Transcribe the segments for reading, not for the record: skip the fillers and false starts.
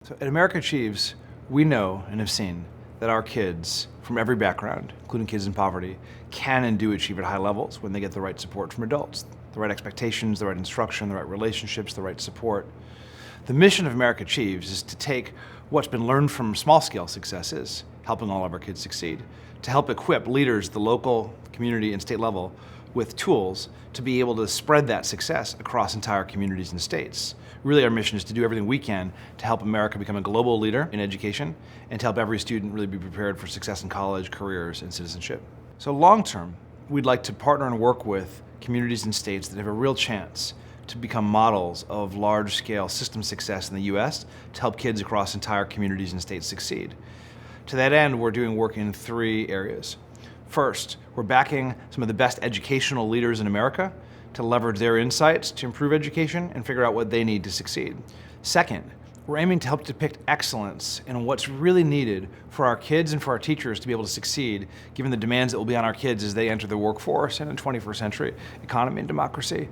So at America Achieves, we know and have seen that our kids from every background, including kids in poverty, can and do achieve at high levels when they get the right support from adults, the right expectations, the right instruction, the right relationships, the right support. The mission of America Achieves is to take what's been learned from small-scale successes, helping all of our kids succeed, to help equip leaders at the local, community, and state level with tools to be able to spread that success across entire communities and states. Really, our mission is to do everything we can to help America become a global leader in education and to help every student really be prepared for success in college, careers, and citizenship. So long term, we'd like to partner and work with communities and states that have a real chance to become models of large-scale system success in the US to help kids across entire communities and states succeed. To that end, we're doing work in 3 areas. First, we're backing some of the best educational leaders in America to leverage their insights to improve education and figure out what they need to succeed. Second, we're aiming to help depict excellence in what's really needed for our kids and for our teachers to be able to succeed, given the demands that will be on our kids as they enter the workforce in a 21st century economy and democracy.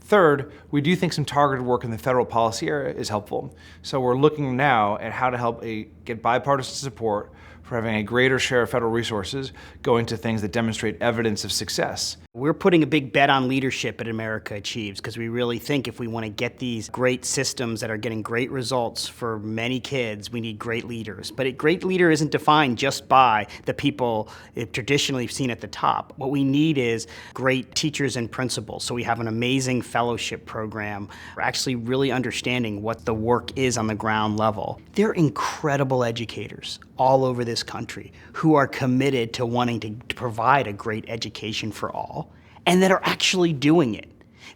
Third, we do think some targeted work in the federal policy area is helpful. So we're looking now at how to help get bipartisan support for having a greater share of federal resources going to things that demonstrate evidence of success. We're putting a big bet on leadership at America Achieves because we really think if we want to get these great systems that are getting great results for many kids, we need great leaders. But a great leader isn't defined just by the people traditionally seen at the top. What we need is great teachers and principals. So we have an amazing fellowship program. We're actually really understanding what the work is on the ground level. They're incredible educators all over this country who are committed to wanting to provide a great education for all, and that are actually doing it.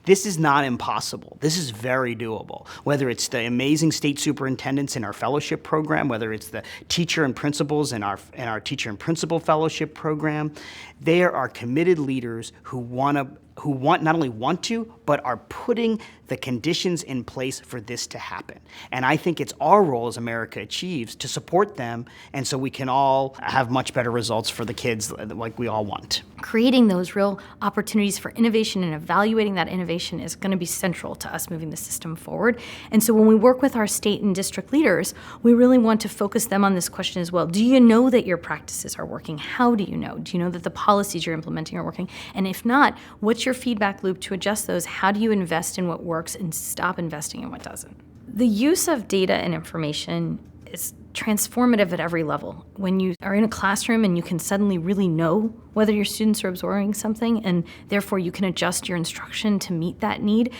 This is not impossible. This is very doable. Whether it's the amazing state superintendents in our fellowship program, whether it's the teacher and principals in our teacher and principal fellowship program, there are committed leaders who not only want to, but are putting the conditions in place for this to happen. And I think it's our role as America Achieves to support them, and so we can all have much better results for the kids like we all want. Creating those real opportunities for innovation and evaluating that innovation is going to be central to us moving the system forward. And so when we work with our state and district leaders, we really want to focus them on this question as well. Do you know that your practices are working? How do you know? Do you know that the policies you're implementing are working? And if not, what's your feedback loop to adjust those? How do you invest in what works and stop investing in what doesn't? The use of data and information is transformative at every level. When you are in a classroom and you can suddenly really know whether your students are absorbing something, and therefore you can adjust your instruction to meet that need,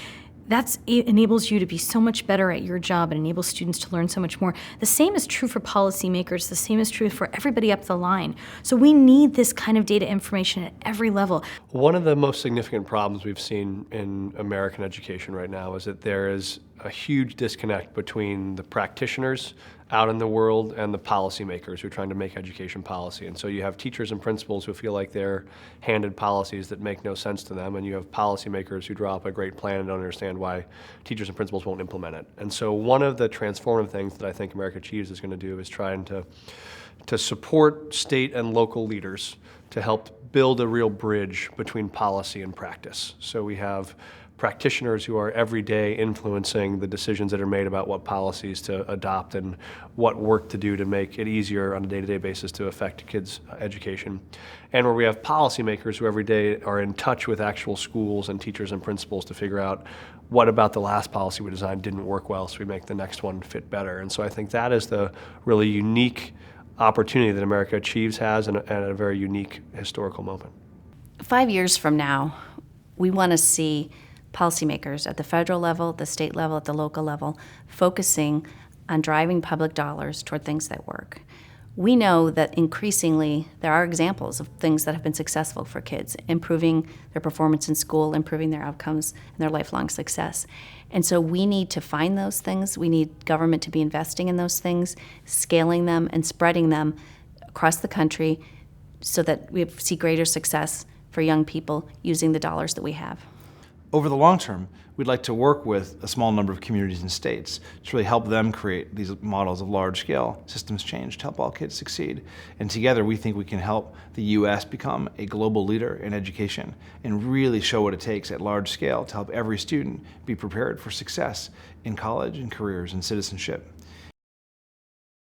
that enables you to be so much better at your job and enables students to learn so much more. The same is true for policymakers. The same is true for everybody up the line. So we need this kind of data information at every level. One of the most significant problems we've seen in American education right now is that there is a huge disconnect between the practitioners out in the world and the policymakers who are trying to make education policy. And so you have teachers and principals who feel like they're handed policies that make no sense to them, and you have policymakers who draw up a great plan and don't understand why teachers and principals won't implement it. And so one of the transformative things that I think America Achieves is going to do is trying to support state and local leaders to help build a real bridge between policy and practice. So we have practitioners who are every day influencing the decisions that are made about what policies to adopt and what work to do to make it easier on a day-to-day basis to affect kids' education. And where we have policymakers who every day are in touch with actual schools and teachers and principals to figure out what about the last policy we designed didn't work well, so we make the next one fit better. And so I think that is the really unique opportunity that America Achieves has and at a very unique historical moment. 5 years from now, we want to see policymakers at the federal level, the state level, at the local level, focusing on driving public dollars toward things that work. We know that increasingly there are examples of things that have been successful for kids, improving their performance in school, improving their outcomes, and their lifelong success. And so we need to find those things. We need government to be investing in those things, scaling them, and spreading them across the country so that we see greater success for young people using the dollars that we have. Over the long term, we'd like to work with a small number of communities and states to really help them create these models of large-scale systems change to help all kids succeed. And together, we think we can help the U.S. become a global leader in education and really show what it takes at large scale to help every student be prepared for success in college and careers and citizenship.